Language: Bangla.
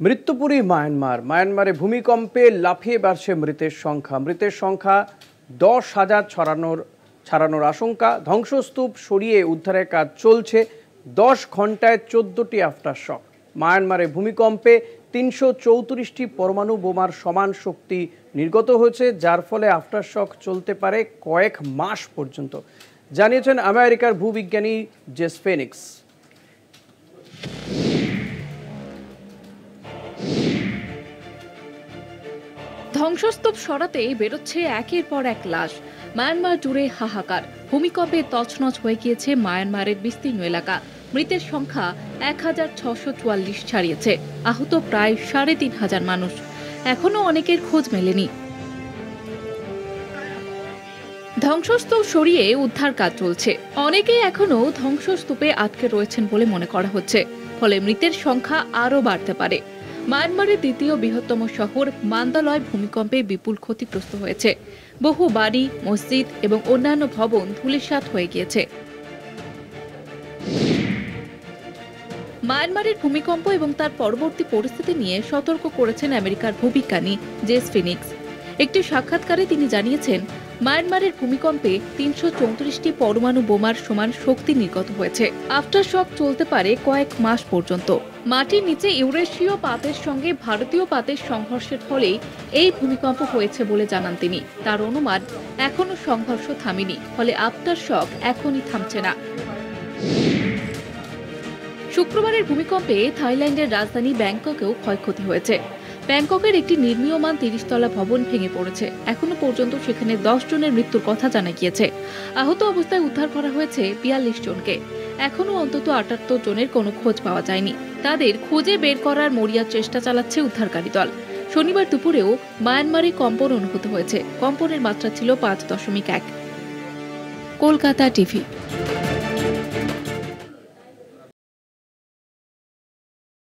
মৃত্যুপুরী মায়ানমারে ভূমিকম্পে লাফিয়ে বাড়ছে মৃতের সংখ্যা 10,000 ছাড়ানোর আশঙ্কা। ধ্বংসস্তূপ সরিয়ে উদ্ধারের কাজ চলছে। 10 ঘন্টায় 14টি আফটার শক। মায়ানমারে ভূমিকম্পে 334টি পরমাণু বোমার সমান শক্তি নির্গত হয়েছে, যার ফলে আফটার শক চলতে পারে কয়েক মাস পর্যন্ত, জানিয়েছেন আমেরিকার ভূবিজ্ঞানী জেস ফিনিক্স। ধ্বংসস্তূপ সরাতে বেরোচ্ছে একের পর এক লাশ। মায়ানমার জুড়ে হাহাকার। ভূমিকম্পে তছনছ হয়ে গিয়েছে মায়ানমারের বিস্তীর্ণ এলাকা। মৃতের সংখ্যা 1644 ছাড়িয়েছে। আহত প্রায় 3500 মানুষ। এখনো অনেকের খোঁজ মেলেনি। ধ্বংসস্তূপ সরিয়ে উদ্ধার কাজ চলছে। অনেকেই এখনো ধ্বংসস্তূপে আটকে রয়েছেন বলে মনে করা হচ্ছে, ফলে মৃতের সংখ্যা আরও বাড়তে পারে। মায়ানমারের দ্বিতীয় বৃহত্তম শহর মান্দালয় ভূমিকম্পে বিপুল ক্ষতিগ্রস্ত হয়েছে। বহু বাড়ি, মসজিদ এবং অন্যান্য ভবন ধূলিসাৎ হয়ে গিয়েছে। মায়ানমারের ভূমিকম্প এবং তার পরবর্তী পরিস্থিতি নিয়ে সতর্ক করেছেন আমেরিকার ভূবিজ্ঞানী জেস ফিনিক্স। একটি সাক্ষাৎকারে তিনি জানিয়েছেন, মায়ানমারের ভূমিকম্পে 334টি পরমাণু বোমার সমান শক্তি নির্গত হয়েছে। আফটার শক চলতে পারে কয়েক মাস পর্যন্ত। মাটির নিচে ইউরেশীয় পাতের সঙ্গে ভারতীয় পাতের সংঘর্ষের ফলেই এই ভূমিকম্প হয়েছে বলে জানান তিনি। তার অনুমান, এখনো সংঘর্ষ থামেনি, ফলে আফটার শক এখনই থামছে না। শুক্রবারের ভূমিকম্পে থাইল্যান্ডের রাজধানী ব্যাংককেও ক্ষয়ক্ষতি হয়েছে। ব্যাংককের একটি নির্মীয়মান 30 তলা ভবন ভেঙে পড়েছে। এখনো পর্যন্ত সেখানে 10 জনের মৃত্যুর কথা জানা গিয়েছে। আহত অবস্থায় উদ্ধার করা হয়েছে 42 জনকে। এখনো অন্তত 78 জনের কোনো খোঁজ পাওয়া যায়নি। তাদের খুঁজে বের করার মরিয়া চেষ্টা চালাচ্ছে উদ্ধারকারী দল। শনিবার দুপুরেও মায়ানমারে কম্পন অনুভূত হয়েছে। কম্পনের মাত্রা ছিল 5.1। কলকাতা টিভি।